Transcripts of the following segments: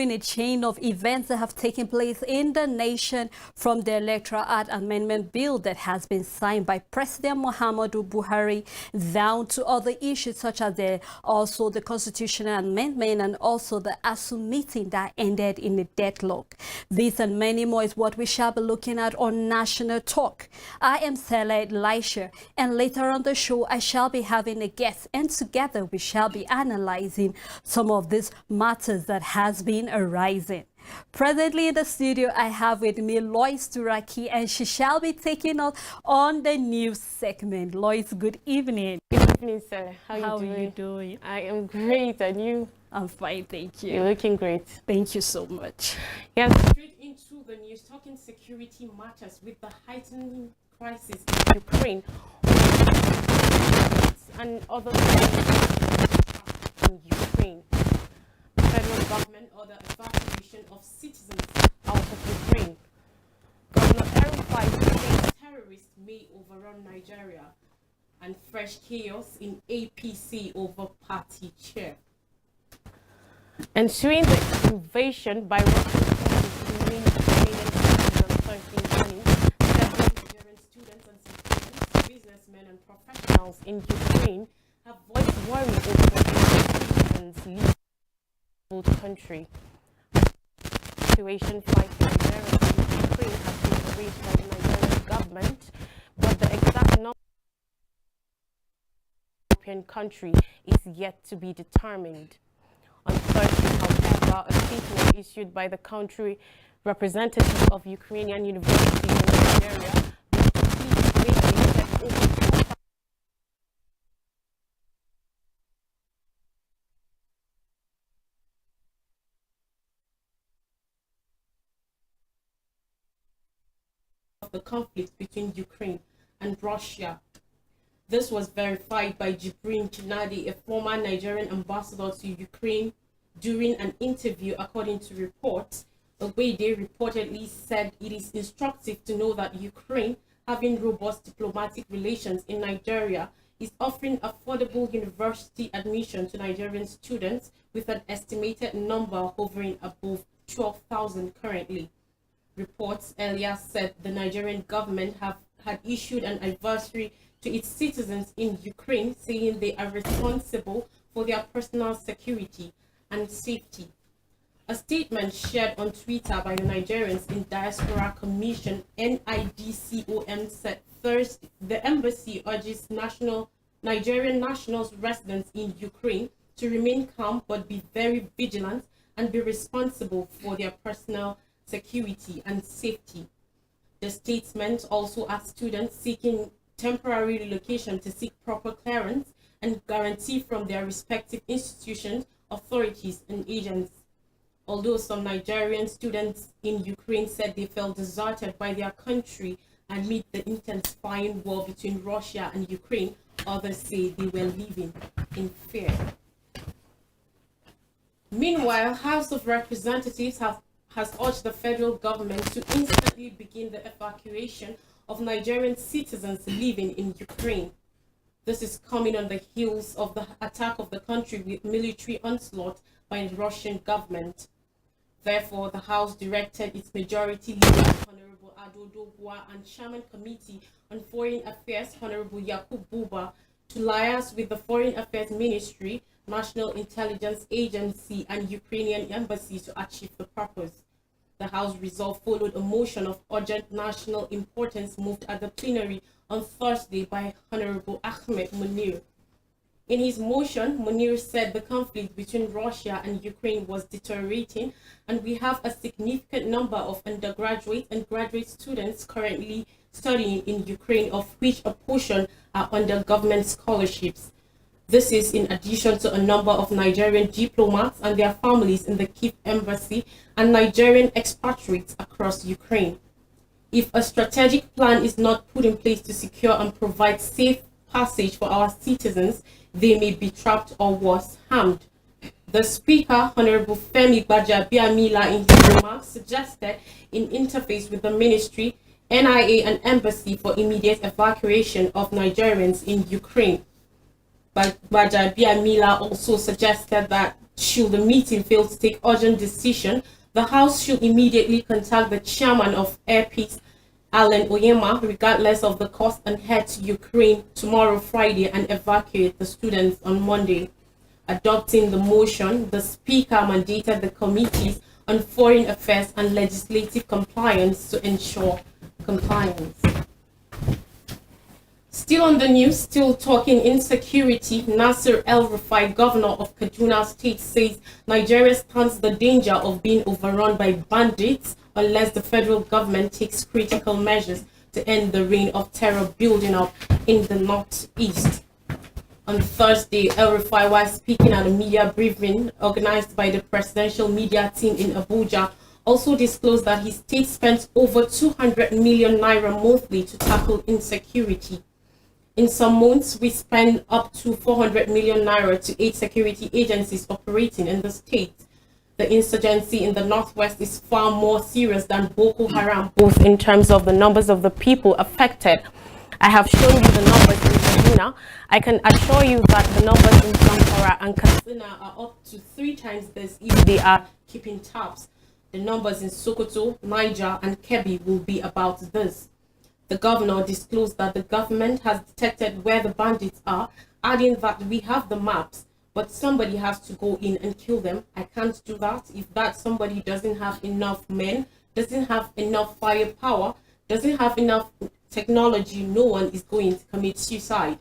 following a chain of events that have taken place in the nation, from the Electoral Act Amendment Bill that has been signed by President Muhammadu Buhari down to other issues such as also the constitutional amendment and also the ASU meeting that ended in a deadlock. This and many more is what we shall be looking at on National Talk. I am Sela Elisha, and later on the show I shall be having a guest, and together we shall be analyzing some of these matters that has been arising. Presently in the studio, I have with me Lois Turaki, and she shall be taking us on the news segment. Lois, good evening. Good evening, sir. How are you doing? I am great, and you? I'm fine, thank you. You're looking great. Thank you so much. Yes, straight into the news, talking security matters with the heightening crisis in Ukraine and other in Ukraine. The federal government ordered evacuation of citizens out of Ukraine. Governor El-Rufai says terrorists may overrun Nigeria, and fresh chaos in APC over party chair. Ensuing the invasion by Russian forces in Ukrainian cities on Thursday morning, several Nigerian students and civilians, businessmen and professionals in Ukraine have voiced worry over citizens leaving the country. The situation fighting Nigerians in Ukraine has been raised by the Nigerian government, but the exact number of European country is yet to be determined. On Thursday, however, a statement issued by the country representative of Ukrainian University in Nigeria of the conflict between Ukraine and Russia. This was verified by Jibrin Chinadi, a former Nigerian ambassador to Ukraine, during an interview. According to reports, Obede reportedly said it is instructive to know that Ukraine, having robust diplomatic relations in Nigeria, is offering affordable university admission to Nigerian students, with an estimated number hovering above 12,000 currently. Reports earlier said the Nigerian government had issued an advisory to its citizens in Ukraine, saying they are responsible for their personal security and safety. A statement shared on Twitter by the Nigerians in Diaspora Commission (NIDCOM) said Thursday the embassy urges Nigerian nationals residents in Ukraine to remain calm but be very vigilant and be responsible for their personal security and safety. The statement also asked students seeking temporary relocation to seek proper clearance and guarantee from their respective institutions, authorities, and agents. Although some Nigerian students in Ukraine said they felt deserted by their country amid the intensifying war between Russia and Ukraine, others say they were living in fear. Meanwhile, House of Representatives has urged the federal government to instantly begin the evacuation of Nigerian citizens living in Ukraine. This is coming on the heels of the attack of the country with military onslaught by the Russian government. Therefore, the House directed its majority leader, Honorable Ado Dogwa, and Chairman Committee on Foreign Affairs, Honorable Yakub Buba, to liaise with the Foreign Affairs Ministry, National Intelligence Agency, and Ukrainian Embassy to achieve the purpose. The House resolve followed a motion of urgent national importance moved at the plenary on Thursday by Honorable Ahmed Munir. In his motion, Munir said the conflict between Russia and Ukraine was deteriorating, and we have a significant number of undergraduate and graduate students currently studying in Ukraine, of which a portion are under government scholarships. This is in addition to a number of Nigerian diplomats and their families in the Kyiv embassy and Nigerian expatriates across Ukraine. If a strategic plan is not put in place to secure and provide safe passage for our citizens, they may be trapped or worse, harmed. The Speaker, Honorable Femi Gbajabiamila, in his remarks suggested in interface with the Ministry, NIA and Embassy for immediate evacuation of Nigerians in Ukraine. But Gbajabiamila also suggested that Should the meeting fail to take urgent decision, the House should immediately contact the chairman of Air Peace, Alan Oyema, regardless of the cost, and head to Ukraine tomorrow, Friday, and evacuate the students on Monday. Adopting the motion, the Speaker mandated the committees on Foreign Affairs and Legislative Compliance to ensure compliance. Still on the news, still talking insecurity, Nasir El-Rufai, governor of Kaduna State, says Nigeria stands the danger of being overrun by bandits unless the federal government takes critical measures to end the reign of terror building up in the northeast. On Thursday, El-Rufai, while speaking at a media briefing organized by the presidential media team in Abuja, also disclosed that his state spent over 200 million naira monthly to tackle insecurity. In some months, we spend up to 400 million naira to aid security agencies operating in the state. The insurgency in the northwest is far more serious than Boko Haram, both in terms of the numbers of the people affected. I have shown you the numbers in Kaduna. I can assure you that the numbers in Zamfara and Katsina are up to 3 times this if they are keeping tabs. The numbers in Sokoto, Niger, and Kebbi will be about this. The governor disclosed that the government has detected where the bandits are, adding that we have the maps, but somebody has to go in and kill them. I can't do that if that somebody doesn't have enough men, doesn't have enough firepower, doesn't have enough technology. No one is going to commit suicide.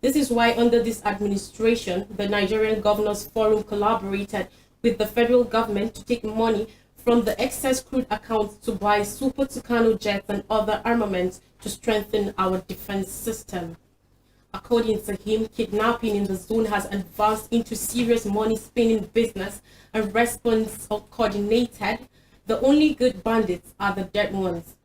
This is why under this administration, the Nigerian Governors Forum collaborated with the federal government to take money from the excess crude accounts to buy Super Tucano jets and other armaments to strengthen our defense system. According to him, kidnapping in the zone has advanced into serious money-spinning business and response coordinated. The only good bandits are the dead ones.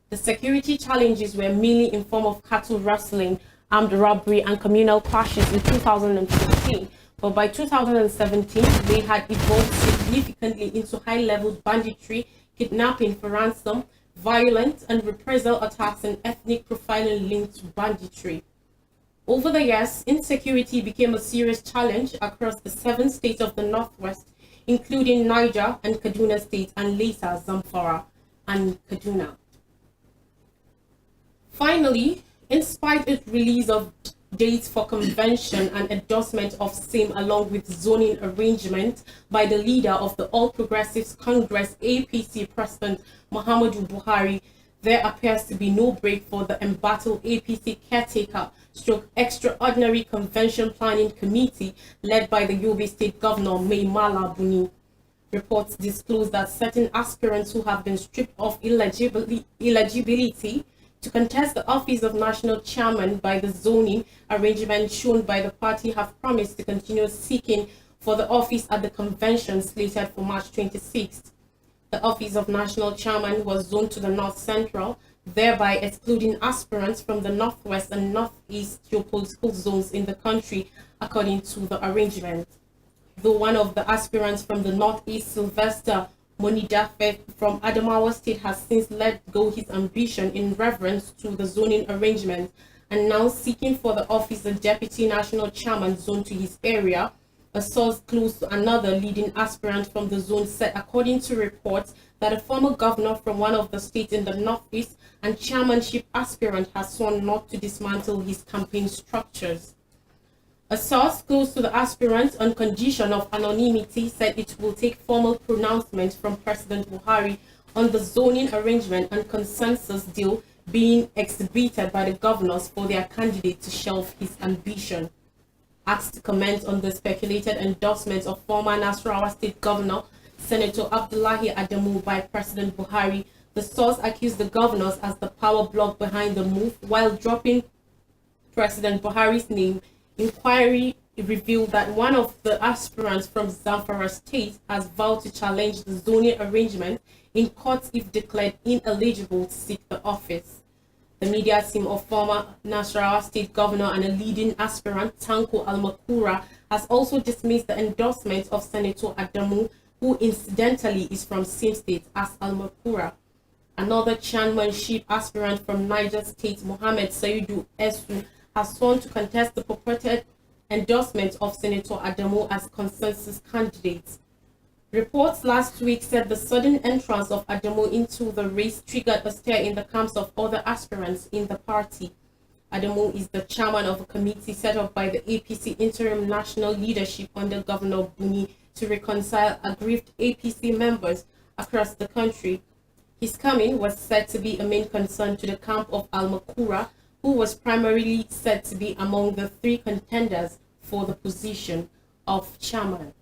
The security challenges were mainly in form of cattle rustling, armed robbery, and communal clashes in 2015. But by 2017, they had evolved significantly into high-level banditry, kidnapping for ransom, violent and reprisal attacks, and ethnic profiling linked to banditry. Over the years, insecurity became a serious challenge across the 7 states of the Northwest, including Niger and Kaduna State, and later Zamfara and Kaduna. Finally, in spite of release of dates for convention and endorsement of same along with zoning arrangement by the leader of the All Progressives Congress APC President Muhammadu Buhari, there appears to be no break for the embattled APC caretaker stroke extraordinary convention planning committee led by the Yobe State Governor Mai Mala Buni. Reports disclose that certain aspirants who have been stripped of eligibility to contest the office of national chairman by the zoning arrangement shown by the party have promised to continue seeking for the office at the convention slated for March 26th. The office of national chairman was zoned to the North Central, thereby excluding aspirants from the Northwest and Northeast geopolitical zones in the country, according to the arrangement. Though one of the aspirants from the Northeast, Sylvester Monidafe from Adamawa State, has since let go his ambition in reference to the zoning arrangement and now seeking for the office of deputy national chairman zoned to his area. A source close to another leading aspirant from the zone said, according to reports, that a former governor from one of the states in the Northeast and chairmanship aspirant has sworn not to dismantle his campaign structures. A source close to the aspirant on condition of anonymity said it will take formal pronouncement from President Buhari on the zoning arrangement and consensus deal being exhibited by the governors for their candidate to shelve his ambition. Asked to comment on the speculated endorsement of former Nasarawa State Governor Senator Abdullahi Adamu by President Buhari, the source accused the governors as the power bloc behind the move while dropping President Buhari's name. Inquiry revealed that one of the aspirants from Zamfara State has vowed to challenge the zoning arrangement in court if declared ineligible to seek the office. The media team of former Nasarawa State Governor and a leading aspirant, Tanko Almakura, has also dismissed the endorsement of Senator Adamu, who incidentally is from same state as Almakura. Another chairmanship aspirant from Niger State, Mohammed Saidu Esu, has sworn to contest the purported endorsement of Senator Adamu as consensus candidate. Reports last week said the sudden entrance of Adamu into the race triggered a stir in the camps of other aspirants in the party. Adamu is the chairman of a committee set up by the APC interim national leadership under Governor Buni to reconcile aggrieved APC members across the country. His coming was said to be a main concern to the camp of Al-Makura, who was primarily said to be among the three contenders for the position of chairman.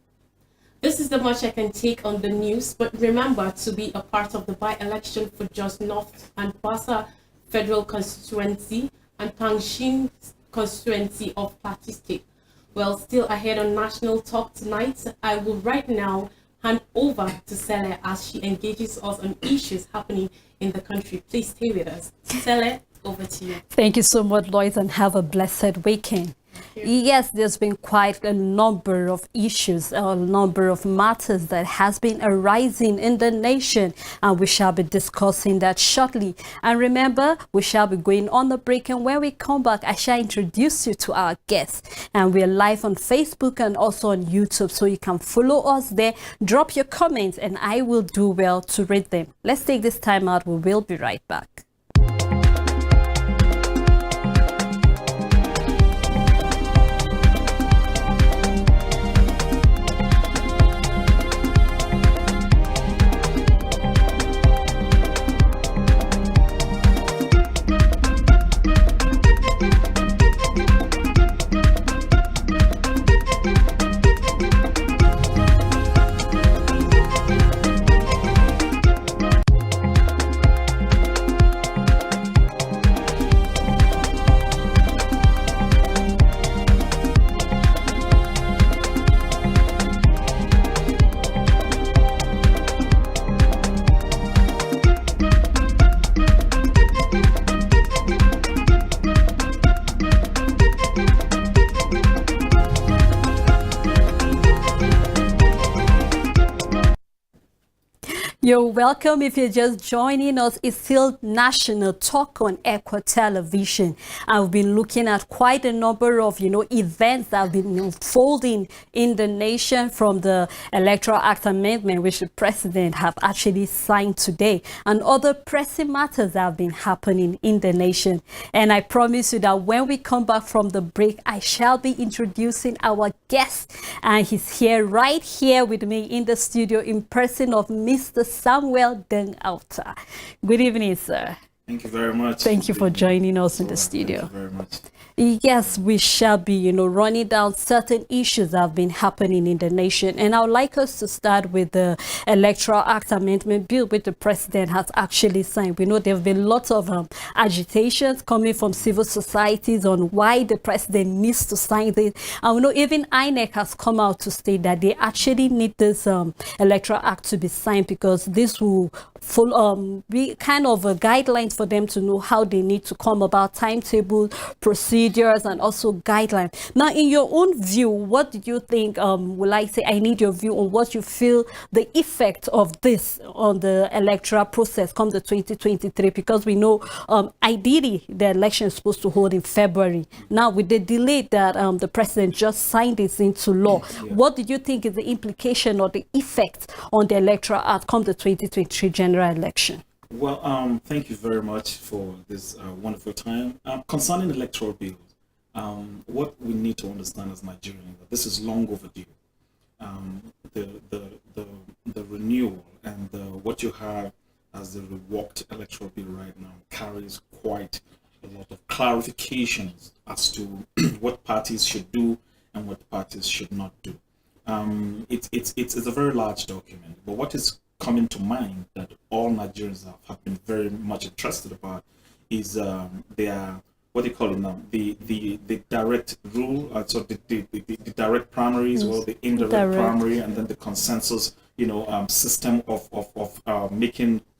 This is the much I can take on the news, but remember to be a part of the by-election for Jos North and Bassa Federal Constituency and Tangshin Constituency of Plateau State. Well, still ahead on National Talk tonight, I will right now hand over to Sele as she engages us on issues happening in the country. Please stay with us. Sele, over to you. Thank you so much, Lois, and have a blessed weekend. Yes, there's been quite a number of issues, a number of matters that has been arising in the nation, and we shall be discussing that shortly. And remember, we shall be going on the break, and when we come back, I shall introduce you to our guests. And we're live on Facebook and also on YouTube, so you can follow us there. Drop your comments, and I will do well to read them. Let's take this time out. We will be right back. You're welcome. If you're just joining us, it's still National Talk on ECWA Television. I've been looking at quite a number of, events that have been unfolding in the nation, from the Electoral Act Amendment, which the President have actually signed today, and other pressing matters that have been happening in the nation. And I promise you that when we come back from the break, I shall be introducing our guest, and he's here, right here with me in the studio, in person of Mr. Samuel Deng-Alta. Good evening, sir. Thank you very much. Thank you for joining us in the studio. Thank you very much. Yes, we shall be, running down certain issues that have been happening in the nation. And I would like us to start with the Electoral Act Amendment Bill, which the President has actually signed. We know there have been lots of agitations coming from civil societies on why the President needs to sign this. And we know even INEC has come out to state that they actually need this Electoral Act to be signed, because this will be kind of a guidelines for them to know how they need to come about, timetable, procedures, and also guidelines. Now, in your own view, what do you think? Will I say, I need your view on what you feel the effect of this on the electoral process come the 2023, because we know ideally the election is supposed to hold in February. Now, with the delay that the President just signed this into law, what do you think is the implication or the effect on the electoral outcome the 2023 general election? Well, thank you very much for this wonderful time. Concerning electoral bills, what we need to understand as Nigerians, that this is long overdue. The renewal and what you have as the reworked electoral bill right now carries quite a lot of clarifications as to what parties should do and what parties should not do. It's a very large document, but what is coming to mind that all Nigerians have been very much interested about is their, what do you call it now, the direct rule, so the direct primaries, well, the indirect primary, and then the consensus system of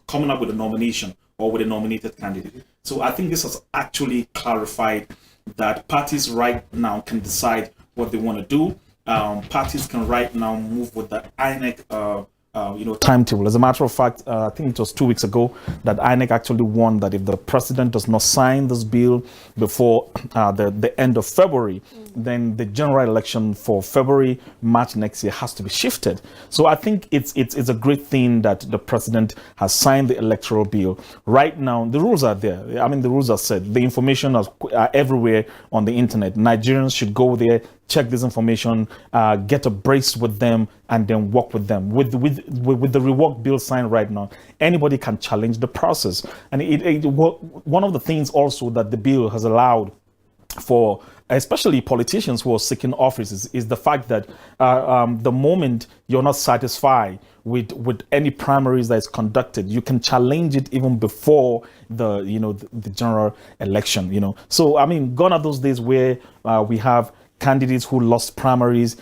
coming up with a nomination or with a nominated candidate. So I think this has actually clarified that parties right now can decide what they want to do. Parties can right now move with the INEC timetable. As a matter of fact, I think it was 2 weeks ago that INEC actually warned that if the president does not sign this bill before the end of February, then the general election for February, March next year has to be shifted. So I think it's a great thing that the president has signed the electoral bill. Right now, the rules are there. I mean, the rules are set. The information are everywhere on the internet. Nigerians should go there, check this information, get abreast with them, and then work with them. With the rework bill signed right now, anybody can challenge the process. And one of the things also that the bill has allowed for especially politicians who are seeking offices is the fact that the moment you're not satisfied with any primaries that is conducted, you can challenge it even before the general election. So I mean, gone are those days where we have candidates who lost primaries,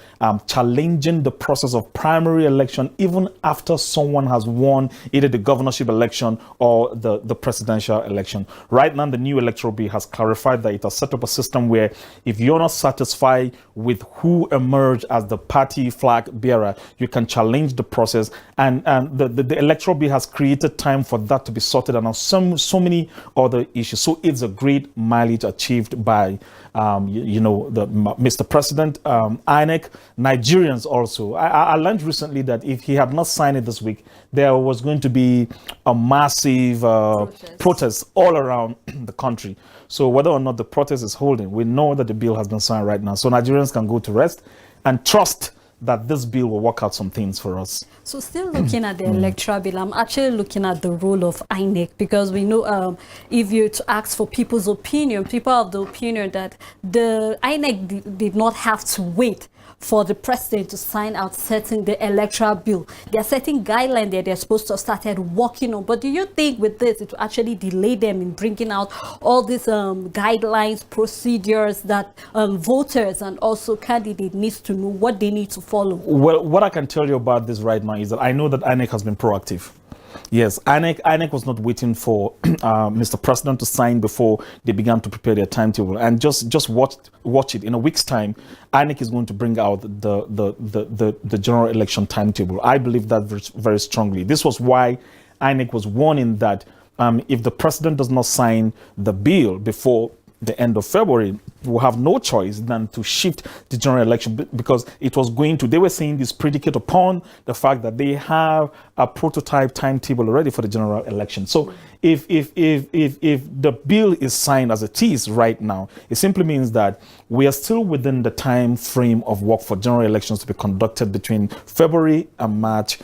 challenging the process of primary election even after someone has won either the governorship election or the presidential election. Right now, the new electoral bill has clarified that it has set up a system where if you're not satisfied with who emerged as the party flag bearer, you can challenge the process. And the electoral bill has created time for that to be sorted and on so many other issues. So it's a great mileage achieved by Mr. President, INEC, Nigerians also. I learned recently that if he had not signed it this week, there was going to be a massive protest all around the country. So whether or not the protest is holding, we know that the bill has been signed right now. So Nigerians can go to rest and trust that this bill will work out some things for us. So still looking at the electoral bill, I'm actually looking at the role of INEC, because we know if you to ask for people's opinion, people have the opinion that the INEC did not have to wait for the president to sign out the electoral bill. There are certain guidelines that they're supposed to have started working on. But do you think with this, it will actually delay them in bringing out all these guidelines, procedures that voters and also candidates needs to know what they need to follow? Well, what I can tell you about this right now is that I know that INEC has been proactive. Yes, INEC was not waiting for Mr. President to sign before they began to prepare their timetable. And just watch it. In a week's time, INEC is going to bring out the general election timetable. I believe that very strongly. This was why INEC was warning that if the president does not sign the bill before the end of February, will have no choice than to shift the general election, because it was they were saying this predicate upon the fact that they have a prototype timetable already for the general election. So if the bill is signed as it is right now, it simply means that we are still within the time frame of work for general elections to be conducted between February and March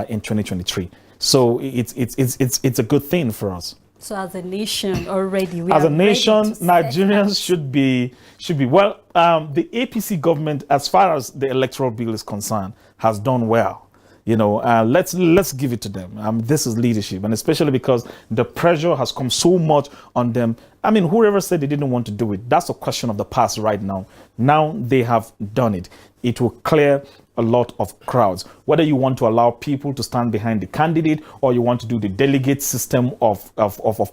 in 2023. So it's a good thing for us. So as a nation already, Nigerians should be well. The APC government, as far as the electoral bill is concerned, has done well. Let's give it to them. This is leadership, and especially because the pressure has come so much on them. I mean, whoever said they didn't want to do it, that's a question of the past right now. Now they have done it. It will clear a lot of crowds. Whether you want to allow people to stand behind the candidate or you want to do the delegate system of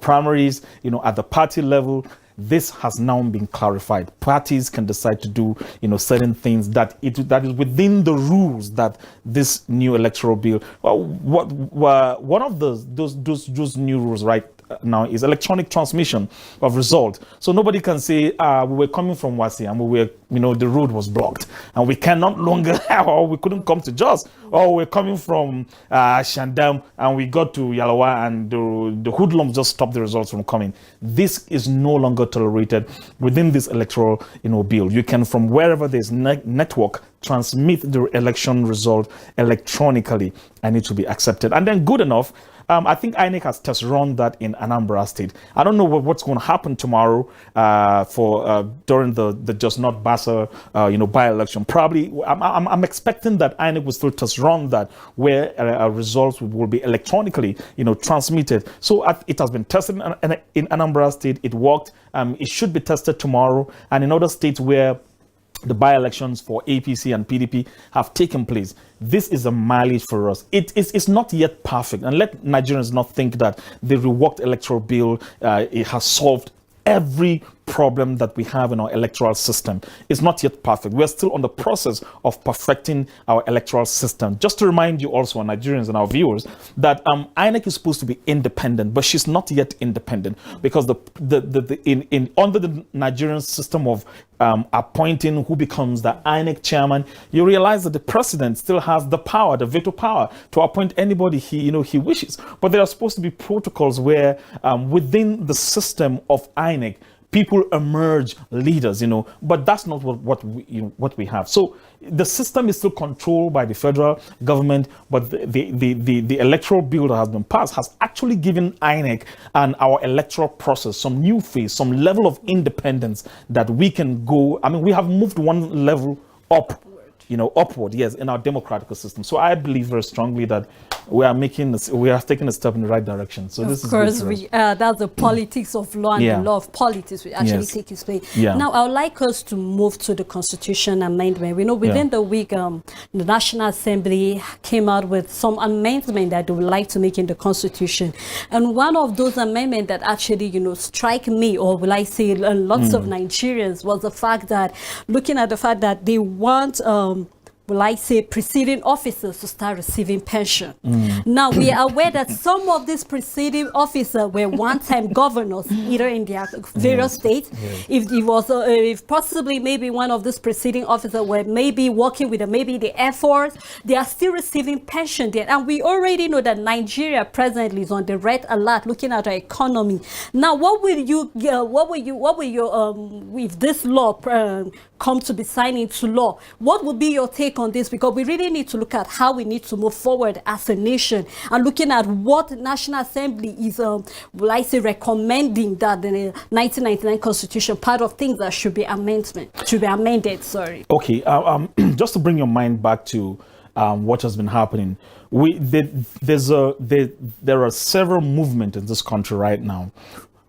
primaries, at the party level, this has now been clarified. Parties can decide to do, certain things that is within the rules that this new electoral bill. One of those new rules right now is electronic transmission of result. So nobody can say we were coming from Wasi and we were, the road was blocked and we can no longer or we couldn't come to Jos, or we're coming from Shandam and we got to Yalawa and the hoodlums just stopped the results from coming. This is no longer tolerated within this electoral bill. You can, from wherever there's network, transmit the election result electronically and it will be accepted. And then good enough, I think INEC has test run that in Anambra State. I don't know what's going to happen tomorrow during the Just Not Basa by-election. Probably, I'm expecting that INEC will still test run that, where results will be electronically transmitted. So it has been tested in Anambra State. It worked. It should be tested tomorrow, and in other states where the by-elections for APC and PDP have taken place. This is a mileage for us. It's not yet perfect, and let Nigerians not think that the reworked electoral bill it has solved every problem that we have in our electoral system. It's not yet perfect. We're still on the process of perfecting our electoral system. Just to remind you also, our Nigerians and our viewers, that INEC is supposed to be independent, but she's not yet independent, because under the Nigerian system of appointing who becomes the INEC chairman, you realize that the president still has the power, the veto power, to appoint anybody he wishes. But there are supposed to be protocols where within the system of INEC, people emerge leaders, but that's not what we have. So the system is still controlled by the federal government, but the electoral bill that has been passed has actually given INEC and our electoral process some new phase, some level of independence that we can go. I mean, we have moved one level upward, yes, in our democratic system. So I believe very strongly that we are taking a step in the right direction. So this is good for us. That's the politics of law, and the law of politics will actually take its place. Now, I would like us to move to the Constitution amendment. We know within the week, the National Assembly came out with some amendment that they would like to make in the Constitution. And one of those amendments that actually, strike me, or will I say lots of Nigerians, was the fact that, looking at the fact that they want will I say, preceding officers to start receiving pension. Now, we are aware that some of these preceding officers were one-time governors, either in their various states. If it was, if possibly maybe one of these preceding officers were maybe working with maybe the Air Force, they are still receiving pension there. And we already know that Nigeria presently is on the red alert, looking at our economy. Now, what will you, if this law come to be signed into law, what would be your take on this? Because we really need to look at how we need to move forward as a nation, and looking at what the National Assembly is, will I say, recommending that the 1999 Constitution, part of things that should be amended. Sorry. Okay, just to bring your mind back to what has been happening, there are several movements in this country right now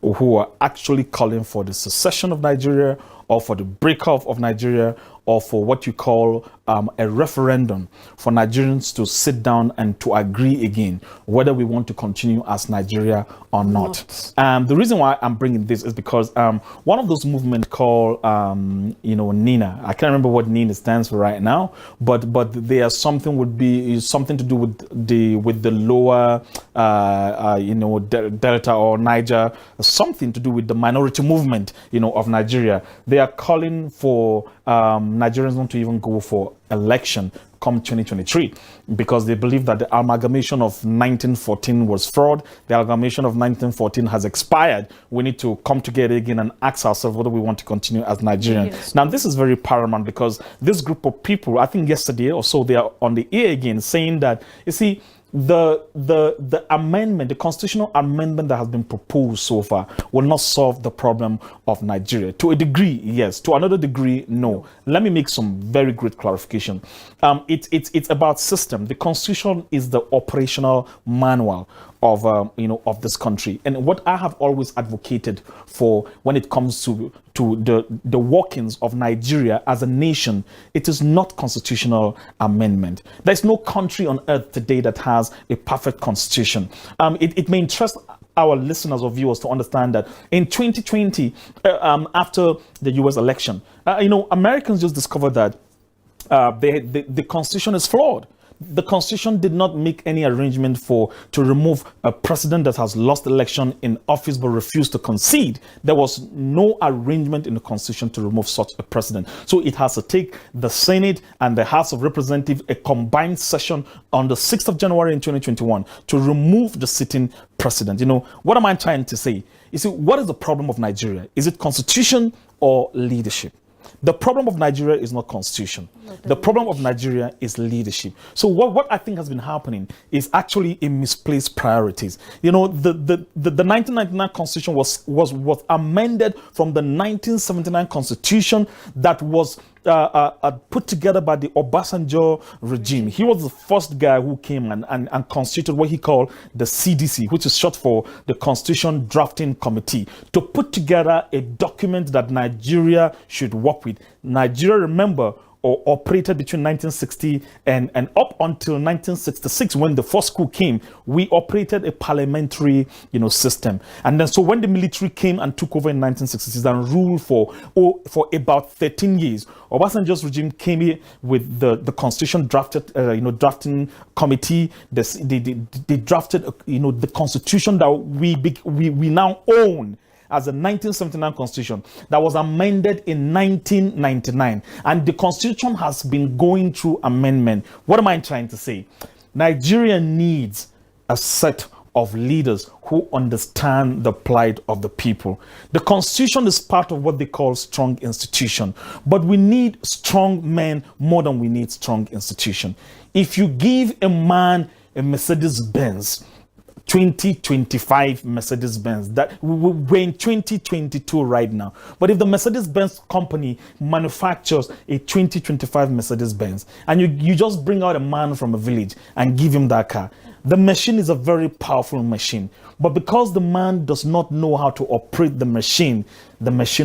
who are actually calling for the secession of Nigeria, or for the breakup of Nigeria, or for what you call a referendum for Nigerians to sit down and to agree again whether we want to continue as Nigeria or not. The reason why I'm bringing this is because one of those movements called, NINA. I can't remember what NINA stands for right now, but there something to do with the lower, Delta or Niger, something to do with the minority movement, of Nigeria. They are calling for Nigerians not to even go for election come 2023, because they believe that the amalgamation of 1914 was fraud. The amalgamation of 1914 has expired. We need to come together again and ask ourselves whether we want to continue as Nigerians. Yes. Now, this is very paramount, because this group of people, I think yesterday or so, they are on the air again saying that, you see, the amendment, the constitutional amendment that has been proposed so far will not solve the problem of Nigeria. To a degree, yes. To another degree, no. Let me make some very great clarification. It's about system. The constitution is the operational manual of this country, and what I have always advocated for when it comes to the workings of Nigeria as a nation, it is not constitutional amendment. There's no country on earth today that has a perfect constitution. It may interest our listeners or viewers to understand that in 2020, after the US election, Americans just discovered that the constitution is flawed. The constitution did not make any arrangement to remove a president that has lost election in office but refused to concede. There was no arrangement in the constitution to remove such a president. So it has to take the Senate and the House of Representatives a combined session on the 6th of January in 2021 to remove the sitting president. What am I trying to say? You see, what is the problem of Nigeria? Is it constitution or leadership? The problem of Nigeria is not constitution. The problem of Nigeria is leadership. So what I think has been happening is actually a misplaced priorities. The 1999 constitution was amended from the 1979 constitution that was put together by the Obasanjo regime. He was the first guy who came and constituted what he called the CDC, which is short for the Constitution Drafting Committee, to put together a document that Nigeria should work with. Nigeria, remember, or operated between 1960 and up until 1966, when the first coup came, we operated a parliamentary, system. And then so when the military came and took over in 1966 and ruled for about 13 years, Obasanjo's regime came here with the constitution drafting committee. They drafted, the constitution that we now own as a 1979 constitution that was amended in 1999. And the constitution has been going through amendment. What am I trying to say? Nigeria needs a set of leaders who understand the plight of the people. The constitution is part of what they call strong institution, but we need strong men more than we need strong institution. If you give a man a Mercedes-Benz, 2025 Mercedes-Benz, that we're in 2022 right now, but if the Mercedes-Benz company manufactures a 2025 Mercedes-Benz and you just bring out a man from a village and give him that car, the machine is a very powerful machine, but because the man does not know how to operate the machine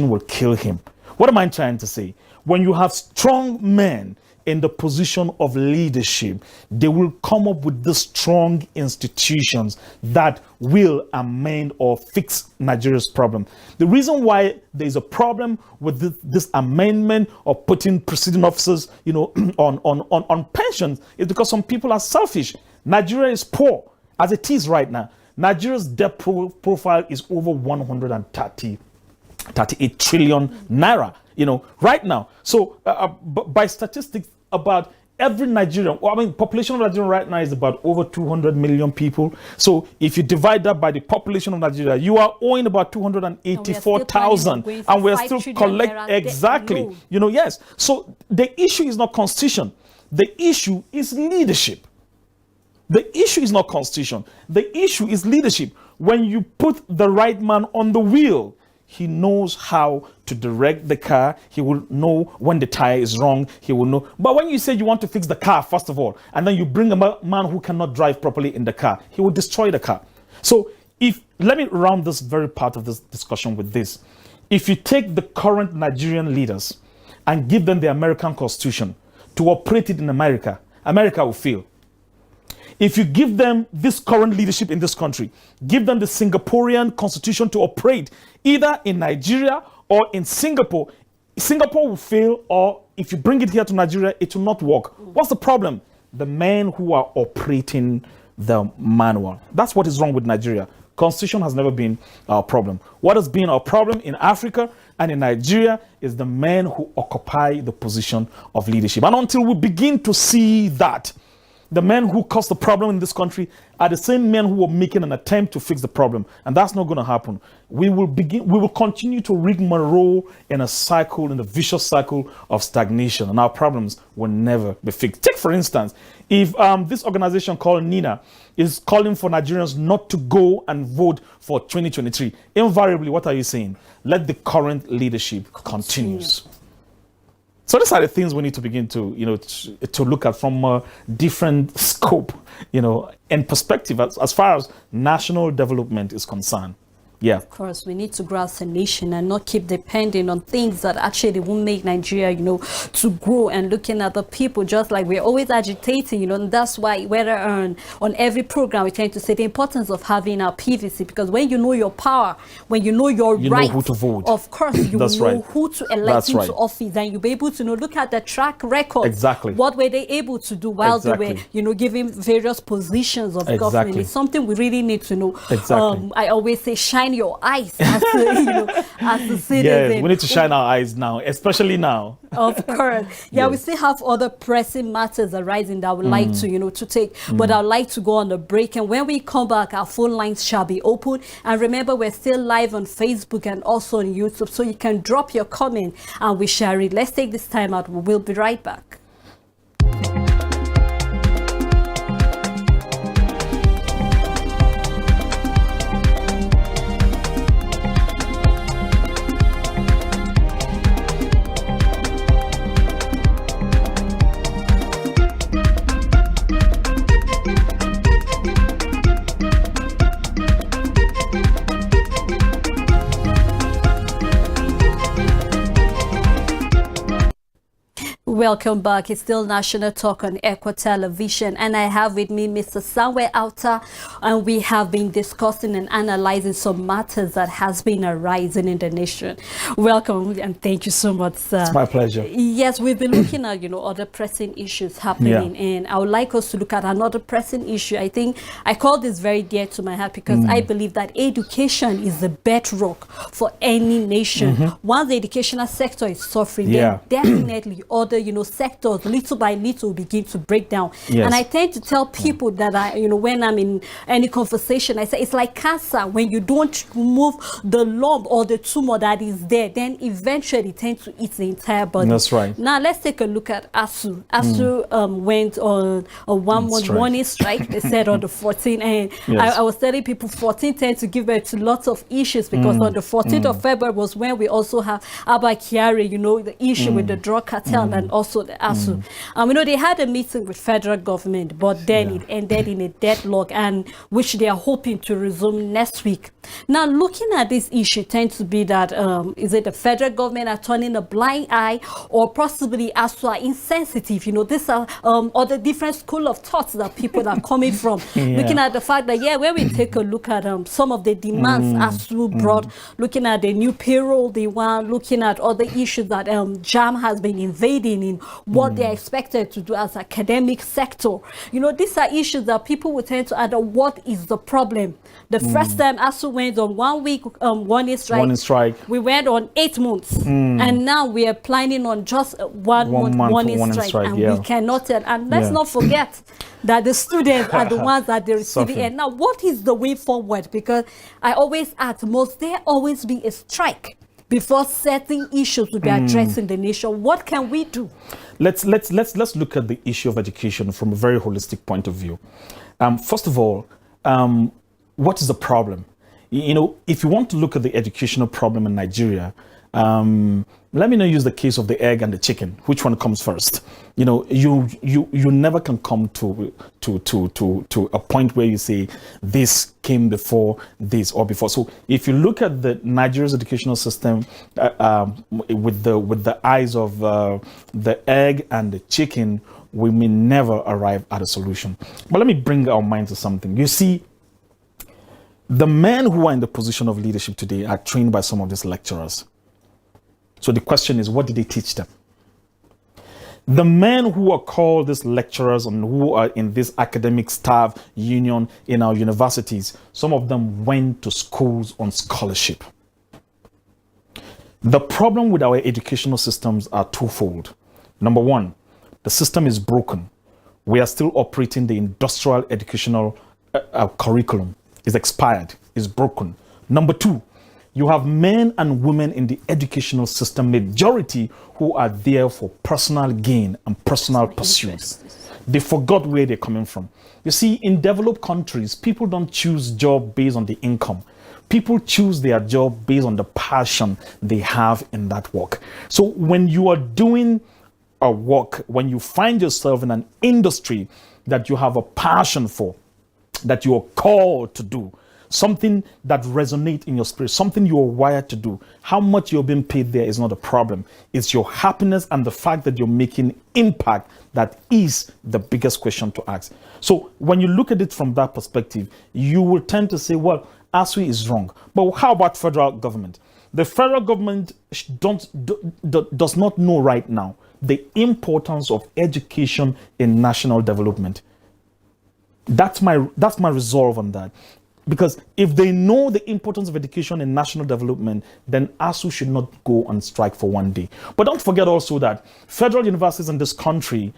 will kill him. What am I trying to say? When you have strong men in the position of leadership, they will come up with the strong institutions that will amend or fix Nigeria's problem. The reason why there is a problem with this amendment of putting preceding officers, on pensions is because some people are selfish. Nigeria is poor as it is right now. Nigeria's debt profile is over 138 trillion naira, right now. So by statistics, about every Nigerian, population of Nigeria right now is about over 200 million people. So if you divide that by the population of Nigeria, you are owing about 284,000, and we're still collecting exactly. Yes. So the issue is not constitution. The issue is leadership. The issue is not constitution. The issue is leadership. When you put the right man on the wheel, he knows how to direct the car. He will know when the tire is wrong. He will know. But when you say you want to fix the car, first of all, and then you bring a man who cannot drive properly in the car, he will destroy the car. So let me round this very part of this discussion with this. If you take the current Nigerian leaders and give them the American Constitution to operate it in America, America will fail. If you give them this current leadership in this country, give them the Singaporean constitution to operate either in Nigeria or in Singapore, Singapore will fail, or if you bring it here to Nigeria, it will not work. What's the problem? The men who are operating the manual. That's what is wrong with Nigeria. Constitution has never been our problem. What has been our problem in Africa and in Nigeria is the men who occupy the position of leadership. And until we begin to see that, the men who caused the problem in this country are the same men who are making an attempt to fix the problem. And that's not going to happen. We will continue to rigmarole in a vicious cycle of stagnation, and our problems will never be fixed. Take, for instance, if this organization called NINA is calling for Nigerians not to go and vote for 2023, invariably, what are you saying? Let the current leadership continue. So these are the things we need to begin to, to look at from a different scope, and perspective as far as national development is concerned. Yeah. Of course, we need to grow as a nation and not keep depending on things that actually won't make Nigeria, to grow, and looking at the people, just like we're always agitating, and that's why on every program we tend to say the importance of having our PVC, because when you know your power, when you know your right, know who to vote. Of course, you That's know right. who to elect into office, and you'll be able to look at the track record. Exactly. What were they able to do while they were, given various positions of government? It's something we really need to know. Exactly. I always say, shine your eyes as a citizen. Yes, we need to shine our eyes now, especially now. Of course. Yeah, we still have other pressing matters arising that I would like to, to take. But I'd like to go on a break. And when we come back, our phone lines shall be open. And remember, we're still live on Facebook and also on YouTube. So you can drop your comment and we shall read. Let's take this time out. We'll be right back. Welcome back. It's still National Talk on ECWA Television, and I have with me Mr. Samuel Auta, and we have been discussing and analyzing some matters that has been arising in the nation. Welcome, and thank you so much, sir. It's my pleasure. Yes, we've been looking at, other pressing issues happening, and I would like us to look at another pressing issue. I think I call this very dear to my heart because I believe that education is the bedrock for any nation. Once the educational sector is suffering, then definitely other sectors little by little begin to break down. And I tend to tell people that when I'm in any conversation, I say it's like cancer. When you don't remove the lump or the tumor that is there, then eventually it tends to eat the entire body. That's right. Now let's take a look at ASU. ASU went on a 1 month warning strike. They said on the 14th, and I was telling people 14 tend to give birth to lots of issues because on the 14th of February was when we also have Abba Kyari, the issue with the drug cartel and also the ASU. They had a meeting with federal government, but then it ended in a deadlock, and which they are hoping to resume next week. Now, looking at this issue tends to be that is it the federal government are turning a blind eye, or possibly ASU are insensitive? These are other different school of thoughts that people are coming from. Looking at the fact that when we take a look at some of the demands ASU brought, looking at the new payroll they want, looking at other issues that JAM has been invading in what they're expected to do as academic sector. These are issues that people will tend to add, what is the problem? The first time ASU went on 1 week warning strike, we went on 8 months, and now we are planning on just one month warning strike, and we cannot tell. And let's not forget that the students are the ones that they're receiving. And now, what is the way forward? Because I always ask, must there always be a strike before certain issues to be addressed in the nation? What can we do? Let's look at the issue of education from a very holistic point of view. First of all, what is the problem? If you want to look at the educational problem in Nigeria, let me not use the case of the egg and the chicken. Which one comes first? You never can come to a point where you say this came before this or before. So if you look at the Nigeria's educational system with the eyes of the egg and the chicken, we may never arrive at a solution. But let me bring our mind to something. You see, the men who are in the position of leadership today are trained by some of these lecturers. So the question is, what did they teach them? The men who are called these lecturers and who are in this academic staff union in our universities, some of them went to schools on scholarship. The problem with our educational systems are twofold. Number one, the system is broken. We are still operating the industrial educational curriculum. It's expired, it's broken. Number two, you have men and women in the educational system, majority, who are there for personal gain and personal pursuits. They forgot where they're coming from. You see, in developed countries, people don't choose job based on the income. People choose their job based on the passion they have in that work. So when you are doing a work, when you find yourself in an industry that you have a passion for, that you are called to do, something that resonates in your spirit, something you are wired to do, how much you're being paid there is not a problem. It's your happiness and the fact that you're making impact that is the biggest question to ask. So when you look at it from that perspective, you will tend to say, well, ASU is wrong. But how about federal government? The federal government does not know right now the importance of education in national development. That's my resolve on that. Because if they know the importance of education in national development, then ASU should not go on strike for 1 day. But don't forget also that federal universities in this country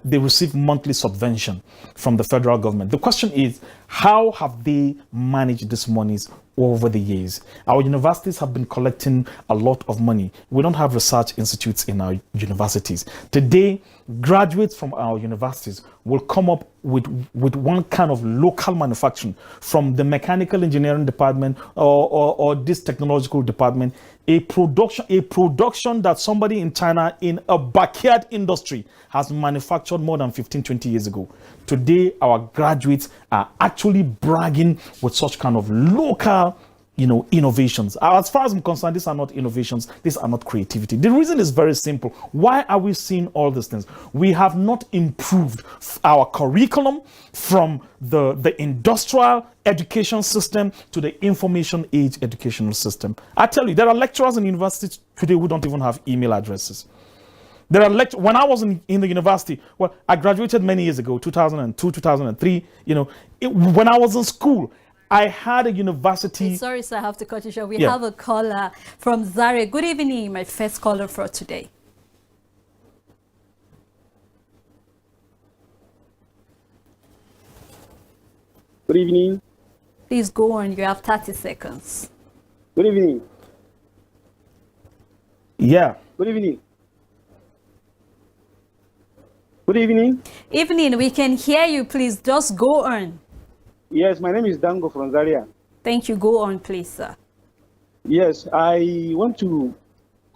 they receive monthly subvention from the federal government. The question is, how have they managed these monies over the years? Our universities have been collecting a lot of money. We don't have research institutes in our universities. Today, graduates from our universities will come up with one kind of local manufacturing from the mechanical engineering department or this technological department, a production that somebody in China in a backyard industry has manufactured more than 15, 20 years ago. Today, our graduates are actually bragging with such kind of local innovations. As far as I'm concerned, these are not innovations. These are not creativity. The reason is very simple. Why are we seeing all these things? We have not improved our curriculum from the industrial education system to the information age educational system. I tell you, there are lecturers in universities today who don't even have email addresses. There are when I was in the university, well, I graduated many years ago, 2002, 2003. When I was in school, I had a university. Sorry, sir, I have to cut you short. We have a caller from Zaria. Good evening, my first caller for today. Good evening. Please go on. You have 30 seconds. Good evening. Yeah. Good evening. Good evening. Evening, we can hear you. Please just go on. Yes, my name is Dango from Zaria. Thank you. Go on, please, sir. Yes, I want to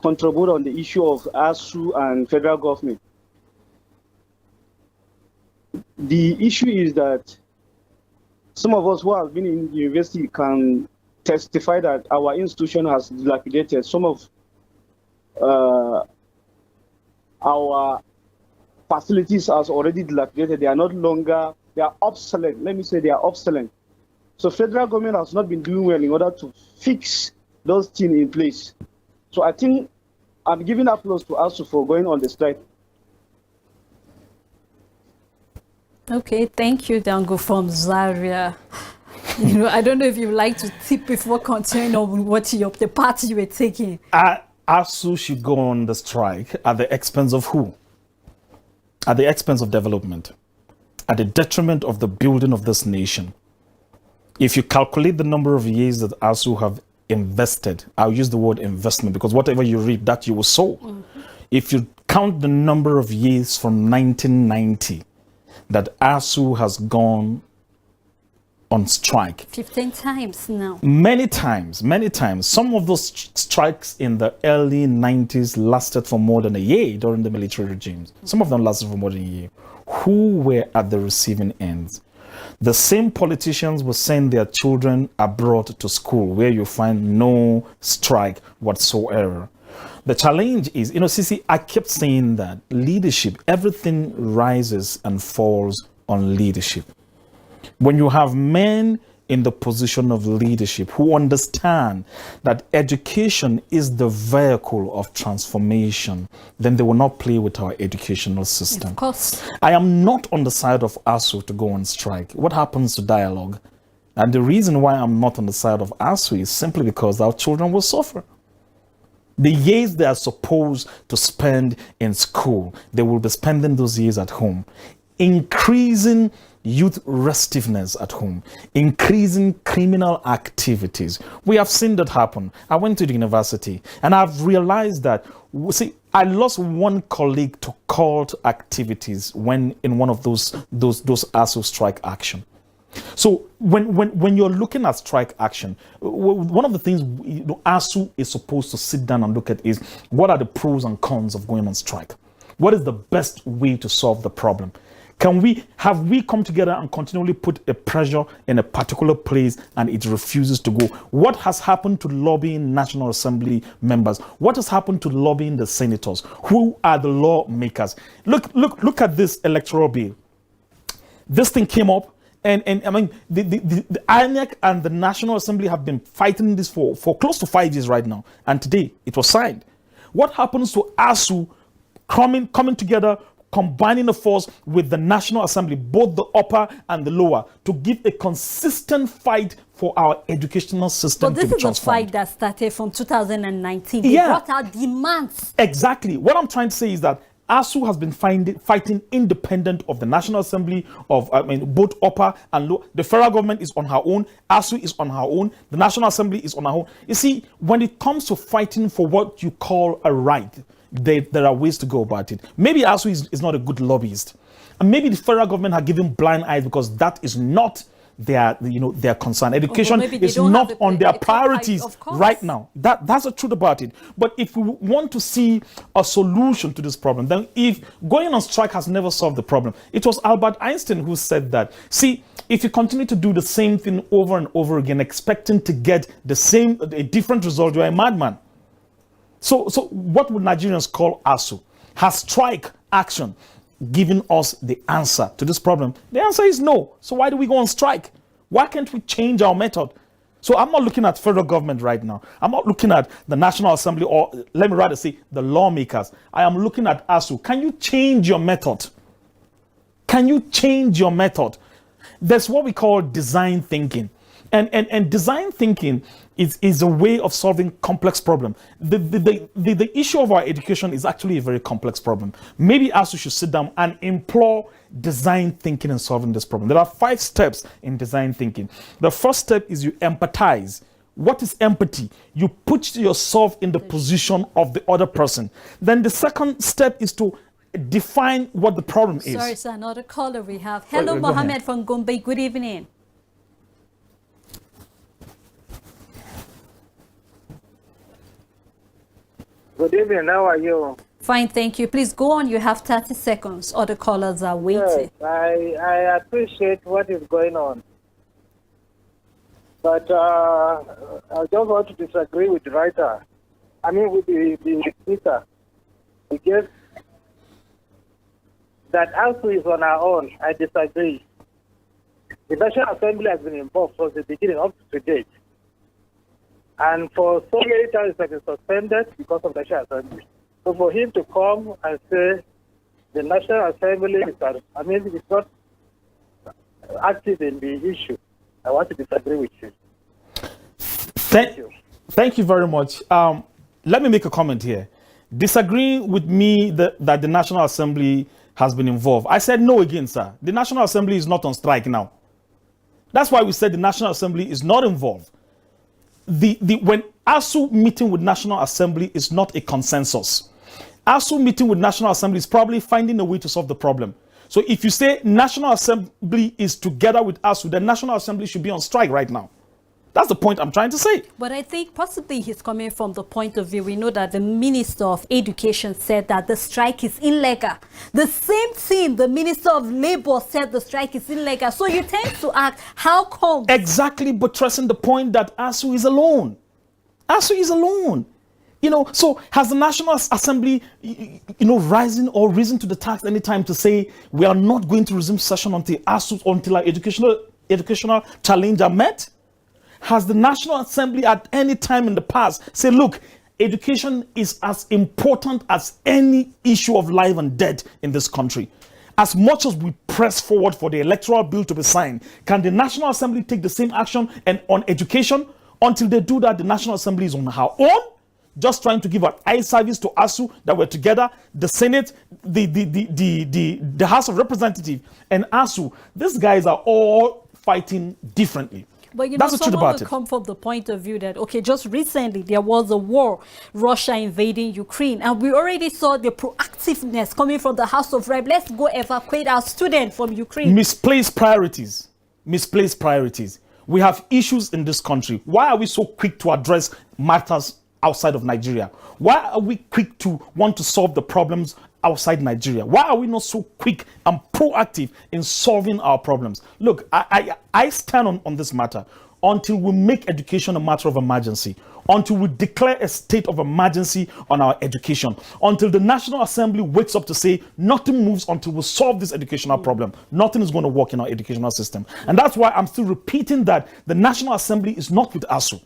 contribute on the issue of ASU and federal government. The issue is that some of us who have been in university can testify that our institution has dilapidated. Some of our facilities are already dilapidated. They are no longer, they are obsolete. Let me say they are obsolete. So federal government has not been doing well in order to fix those things in place. So I think I'm giving applause to ASU for going on the strike. Okay, thank you, Dango from Zaria. I don't know if you like to tip before continuing on what the party you were taking. ASU should go on the strike at the expense of who? At the expense of development, at the detriment of the building of this nation. If you calculate the number of years that ASU have invested, I'll use the word investment because whatever you reap, that you will sow. If you count the number of years from 1990 that ASU has gone on strike. 15 times now. Many times. Some of those strikes in the early 90s lasted for more than a year during the military regimes. Some of them lasted for more than a year. Who were at the receiving ends? The same politicians will send their children abroad to school where you find no strike whatsoever. The challenge is, Sisi, I kept saying that leadership, everything rises and falls on leadership. When you have men in the position of leadership who understand that education is the vehicle of transformation, then they will not play with our educational system. Of course. I am not on the side of ASU to go on strike. What happens to dialogue? And the reason why I'm not on the side of ASU is simply because our children will suffer. The years they are supposed to spend in school, they will be spending those years at home, increasing youth restiveness at home, increasing criminal activities. We have seen that happen. I went to the university and I've realized that, see, I lost one colleague to cult activities when in one of those ASU strike action. So when you're looking at strike action, one of the things ASU is supposed to sit down and look at is what are the pros and cons of going on strike? What is the best way to solve the problem? Have we come together and continually put a pressure in a particular place and it refuses to go? What has happened to lobbying National Assembly members? What has happened to lobbying the senators? Who are the lawmakers? Look at this electoral bill. This thing came up and I mean the INEC and the National Assembly have been fighting this for close to 5 years right now, and today it was signed. What happens to ASU coming together, combining the force with the National Assembly, both the upper and the lower, to give a consistent fight for our educational system to be transformed? But this is a fight that started from 2019. They brought out demands. Exactly. What I'm trying to say is that ASU has been fighting independent of the National Assembly, of both upper and lower. The federal government is on her own. ASU is on her own. The National Assembly is on her own. You see, when it comes to fighting for what you call a right, there are ways to go about it. Maybe ASU is not a good lobbyist. And maybe the federal government has given blind eyes because that is not their concern. Education maybe they is don't have not the on their top priority, priorities of course. right now. That's the truth about it. But if we want to see a solution to this problem, then if going on strike has never solved the problem. It was Albert Einstein who said that. See, if you continue to do the same thing over and over again, expecting to get a different result, you're a madman. So what would Nigerians call ASU? Has strike action given us the answer to this problem? The answer is no. So why do we go on strike? Why can't we change our method? So I'm not looking at federal government right now. I'm not looking at the National Assembly, or let me rather say the lawmakers. I am looking at ASU. Can you change your method? Can you change your method? There's what we call design thinking. And design thinking is a way of solving complex problems. The issue of our education is actually a very complex problem. Maybe ASU should sit down and implore design thinking in solving this problem. There are 5 steps in design thinking. The first step is you empathize. What is empathy? You put yourself in the position of the other person. Then the second step is to define what the problem is. Sorry, sir, another caller we have. Hello, go Mohammed ahead. from Gombe. Good evening. Good evening, how are you? Fine, thank you. Please go on. You have 30 seconds. Other callers are waiting. Yes, I appreciate what is going on. But I just want to disagree with the writer. With the speaker. Because that ASU is on our own, I disagree. The National Assembly has been involved from the beginning up to date. And for so many times, it has been suspended because of the National Assembly. So for him to come and say the National Assembly is not active in the issue, I want to disagree with you. Thank you very much. Let me make a comment here. Disagreeing with me that the National Assembly has been involved. I said no again, sir. The National Assembly is not on strike now. That's why we said the National Assembly is not involved. When ASU meeting with National Assembly is not a consensus. ASU meeting with National Assembly is probably finding a way to solve the problem. So if you say National Assembly is together with ASU, then National Assembly should be on strike right now. That's the point I'm trying to say. But I think possibly he's coming from the point of view. We know that the Minister of Education said that the strike is illegal. The same thing, the Minister of Labor said the strike is illegal. So you tend to ask, how come? Exactly buttressing the point that ASU is alone. ASU is alone. So has the National Assembly, risen to the task anytime to say we are not going to resume session until our educational challenge are met? Has the National Assembly at any time in the past said, look, education is as important as any issue of life and death in this country? As much as we press forward for the electoral bill to be signed, can the National Assembly take the same action and on education? Until they do that, the National Assembly is on her own, just trying to give an eye service to ASU that we're together, the Senate, the House of Representatives, and ASU. These guys are all fighting differently. But That's the truth someone about will it. come from the point of view that, okay, just recently there was a war, Russia invading Ukraine, and we already saw the proactiveness coming from the House of Rep. Let's go evacuate our students from Ukraine. Misplaced priorities. Misplaced priorities. We have issues in this country. Why are we so quick to address matters outside of Nigeria? Why are we quick to want to solve the problems outside Nigeria? Why are we not so quick and proactive in solving our problems? Look, I stand on this matter until we make education a matter of emergency, until we declare a state of emergency on our education, until the National Assembly wakes up to say nothing moves until we solve this educational problem. Nothing is going to work in our educational system. And that's why I'm still repeating that the National Assembly is not with ASU.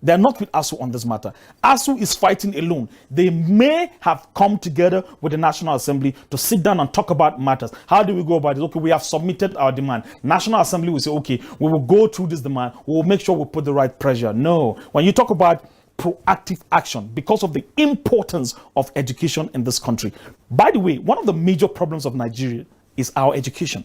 They're not with ASU on this matter. ASU is fighting alone. They may have come together with the National Assembly to sit down and talk about matters. How do we go about it? Okay, we have submitted our demand. National Assembly will say, okay, we will go through this demand. We will make sure we put the right pressure. No. When you talk about proactive action, because of the importance of education in this country. By the way, one of the major problems of Nigeria is our education.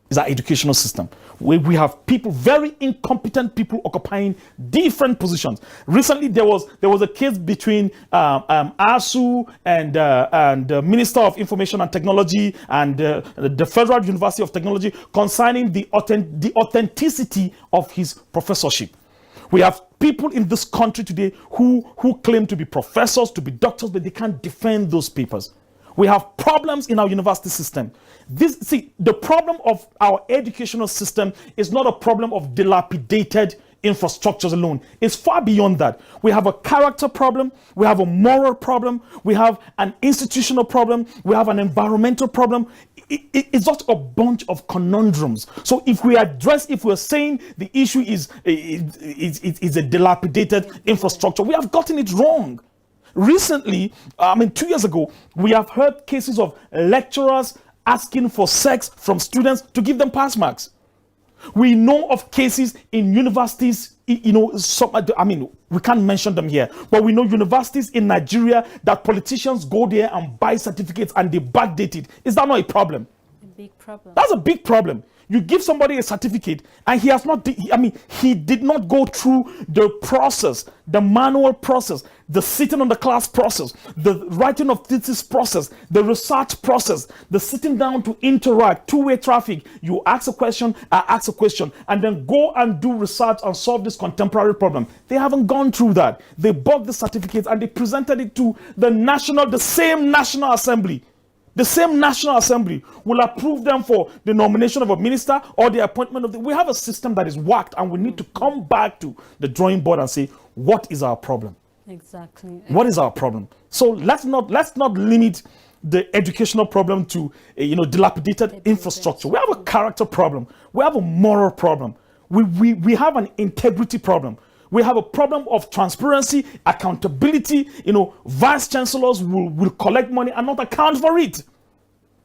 is our educational system. We have people, very incompetent people, occupying different positions. Recently, there was a case between ASU and the Minister of Information and Technology and the Federal University of Technology concerning the authenticity of his professorship. We have people in this country today who claim to be professors, to be doctors, but they can't defend those papers. We have problems in our university system. The problem of our educational system is not a problem of dilapidated infrastructures alone. It's far beyond that. We have a character problem. We have a moral problem. We have an institutional problem. We have an environmental problem. It's just a bunch of conundrums. So if we're saying the issue is a dilapidated infrastructure, we have gotten it wrong. Recently, 2 years ago, we have heard cases of lecturers asking for sex from students to give them pass marks. We know of cases in universities, we can't mention them here, but we know universities in Nigeria that politicians go there and buy certificates and they backdate it. Is that not a problem? A big problem. That's a big problem. You give somebody a certificate and he did not go through the process, the manual process, the sitting on the class process, the writing of thesis process, the research process, the sitting down to interact, two-way traffic. You ask a question, I ask a question, and then go and do research and solve this contemporary problem. They haven't gone through that. They bought the certificates and they presented it to the same National Assembly. The same National Assembly will approve them for the nomination of a minister or the appointment of we have a system that is whacked, and we need to come back to the drawing board and say, what is our problem? Exactly. What is our problem? So let's not limit the educational problem to dilapidated infrastructure. We have a character problem. We have a moral problem. We have an integrity problem. We have a problem of transparency, accountability. Vice chancellors will collect money and not account for it.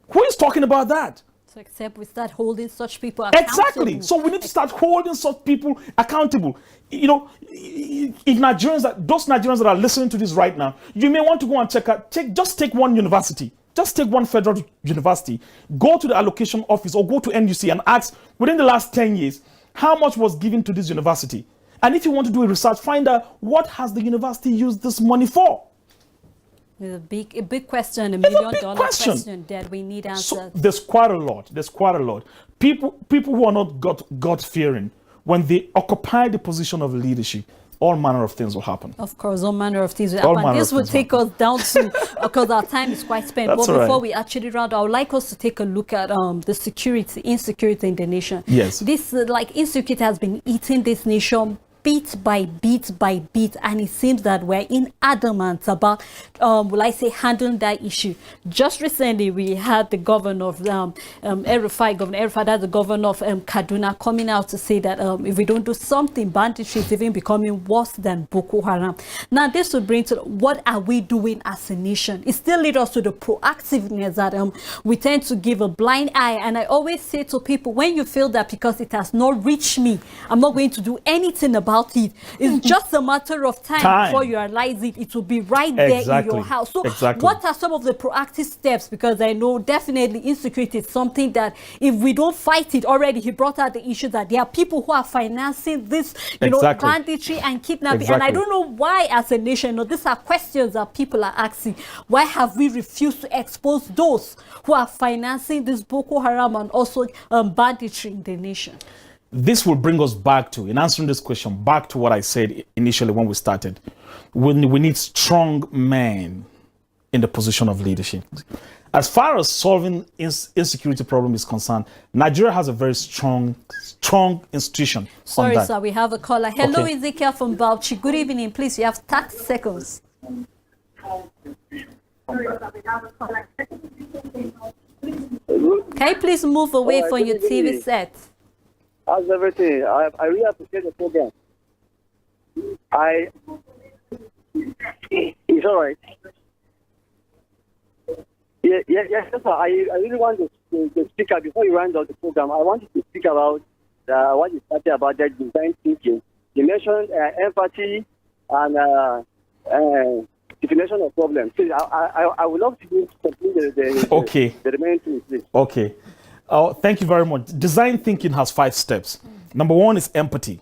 Who is talking about that? So except we start holding such people accountable. Exactly. So we need to start holding such people accountable. If those Nigerians that are listening to this right now, you may want to go and just take one university. Just take one federal university. Go to the allocation office or go to NUC and ask, within the last 10 years, how much was given to this university? And if you want to do a research, find out what has the university used this money for. It's a big question, $1 million question that we need answers. So there's quite a lot. People who are not God-fearing, when they occupy the position of leadership, all manner of things will happen. Of course, all manner of things will happen. This will take us down to, because our time is quite spent. But before we actually round, I would like us to take a look at the insecurity in the nation. Yes. This insecurity has been eating this nation bit by bit by bit, and it seems that we're adamant about handling that issue. Just recently we had the governor of Governor El-Rufai, that's the governor of Kaduna, coming out to say that if we don't do something, banditry is even becoming worse than Boko Haram. Now this will bring to what are we doing as a nation? It still leads us to the proactiveness that we tend to give a blind eye. And I always say to people, when you feel that because it has not reached me, I'm not going to do anything about it. It's just a matter of time before you realize it. It will be right there in your house. So what are some of the proactive steps? Because I know definitely insecurity is something that if we don't fight it already, he brought out the issue that there are people who are financing this, banditry and kidnapping. And I don't know why as a nation, these are questions that people are asking. Why have we refused to expose those who are financing this Boko Haram and also banditry in the nation? This will bring us back to, in answering this question, back to what I said initially when we started. We need strong men in the position of leadership. As far as solving insecurity problem is concerned, Nigeria has a very strong institution. Sorry, sir, we have a caller. Hello, Ezekiel from Bauchi. Good evening, please. You have 30 seconds. Can you please move away from your TV set? How's everything? I really appreciate the program. It's all right. Yes, sir. I really want to speak up before you round out the program. I wanted to speak about what you started about that design thinking. You mentioned empathy and definition of problems. Please, I would love to complete the remaining things, please. Okay. Oh, thank you very much. Design thinking has 5 steps. Number 1 is empathy.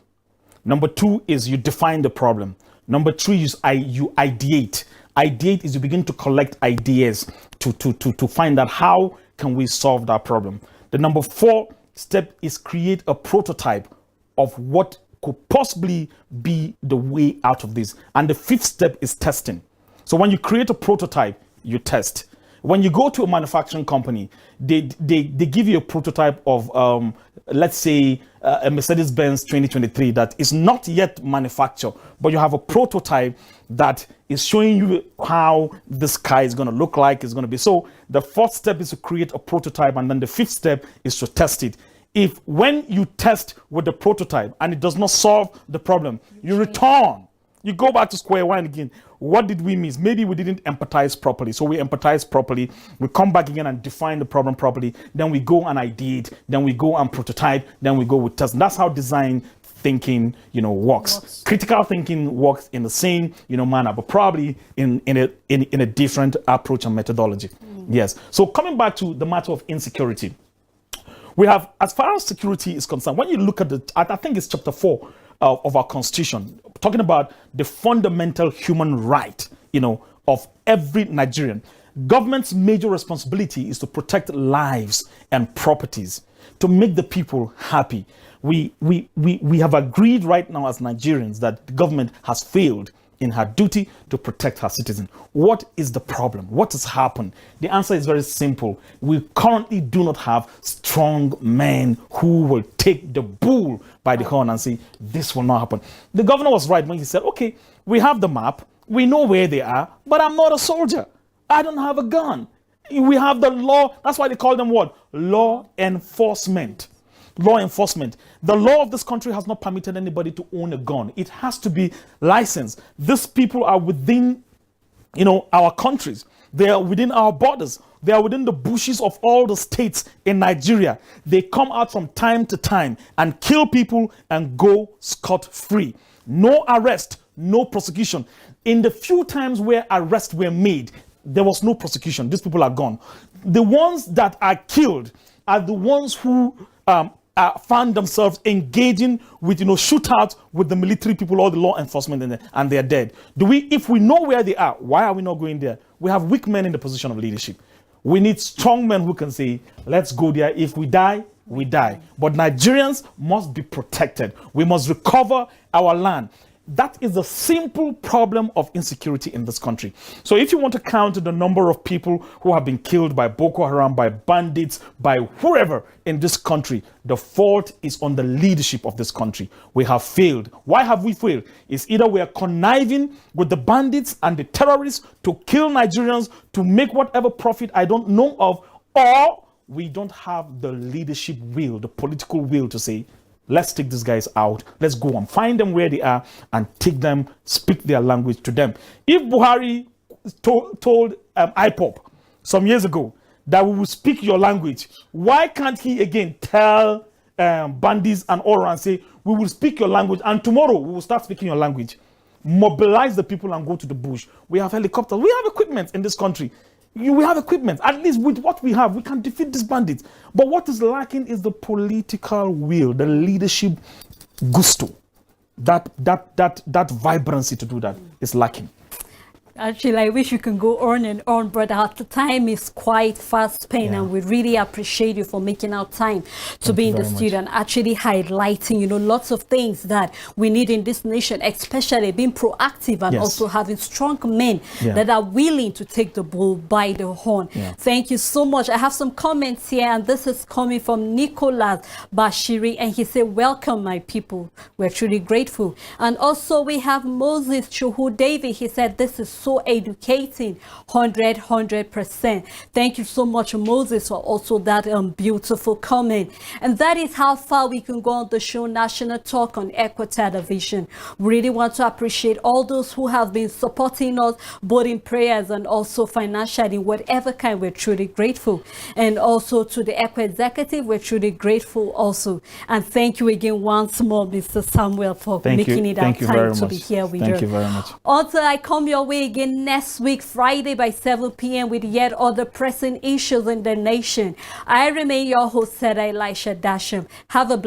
Number 2 is you define the problem. Number 3 is you ideate. Ideate is you begin to collect ideas to find out how can we solve that problem. The number 4 step is create a prototype of what could possibly be the way out of this. And the 5th step is testing. So when you create a prototype, you test. When you go to a manufacturing company, they give you a prototype of, let's say, a Mercedes-Benz 2023 that is not yet manufactured, but you have a prototype that is showing you how this car is going to look like, it's going to be. So the 4th step is to create a prototype, and then the 5th step is to test it. If when you test with the prototype and it does not solve the problem, you return. You go back to square one again. What did we miss? Maybe we didn't empathize properly. So we empathize properly. We come back again and define the problem properly. Then we go and ideate. Then we go and prototype. Then we go with test. And that's how design thinking, works. Critical thinking works in the same, manner, but probably in a different approach and methodology. Yes. So coming back to the matter of insecurity, we have, as far as security is concerned, when you look at I think it's chapter 4 of our constitution, talking about the fundamental human right, of every Nigerian. Government's major responsibility is to protect lives and properties, to make the people happy. We have agreed right now as Nigerians that the government has failed in her duty to protect her citizens. What is the problem? What has happened? The answer is very simple. We currently do not have strong men who will take the bull by the horn and say, this will not happen. The governor was right when he said, okay, we have the map, we know where they are, but I'm not a soldier. I don't have a gun. We have the law. That's why they call them what? Law enforcement. Law enforcement. The law of this country has not permitted anybody to own a gun. It has to be licensed. These people are within, our countries. They are within our borders. They are within the bushes of all the states in Nigeria. They come out from time to time and kill people and go scot-free. No arrest, no prosecution. In the few times where arrests were made, there was no prosecution. These people are gone. The ones that are killed are the ones who found themselves engaging with, shootouts with the military people or the law enforcement, and they're dead. If we know where they are, why are we not going there? We have weak men in the position of leadership. We need strong men who can say, let's go there. If we die, we die. But Nigerians must be protected. We must recover our land. That is the simple problem of insecurity in this country. So if you want to count the number of people who have been killed by Boko Haram, by bandits, by whoever in this country, the fault is on the leadership of this country. We have failed. Why have we failed? It's either we are conniving with the bandits and the terrorists to kill Nigerians, to make whatever profit I don't know of, or we don't have the leadership will, the political will to say, let's take these guys out. Let's go and find them where they are and take them, speak their language to them. If Buhari told IPOP some years ago that we will speak your language, why can't he again tell bandits and all and say, we will speak your language and tomorrow we will start speaking your language? Mobilize the people and go to the bush. We have helicopters. We have equipment in this country. We have equipment. At least with what we have, we can defeat these bandits. But what is lacking is the political will, the leadership gusto. That vibrancy to do that is lacking. Actually, I wish you can go on and on, but the time is quite fast spent, and we really appreciate you for making our time to be in the studio and actually highlighting, lots of things that we need in this nation, especially being proactive and also having strong men that are willing to take the bull by the horn. Thank you so much. I have some comments here, and this is coming from Nicholas Bashiri, and he said, welcome, my people. We're truly grateful. And also we have Moses Chuhu David. He said, this is so educating, 100%. Thank you so much, Moses, for also that beautiful comment. And that is how far we can go on the show National Talk on ECWA Television. We really want to appreciate all those who have been supporting us, both in prayers and also financially, whatever kind. We're truly grateful. And also to the ECWA executive, we're truly grateful also. And thank you again once more, Mr. Samuel, for making it our time to be here with you. Thank you very much. Until I come your way again, again next week, Friday by 7 p.m. with yet other pressing issues in the nation. I remain your host, Sarah Elisha Dasham. Have a blessed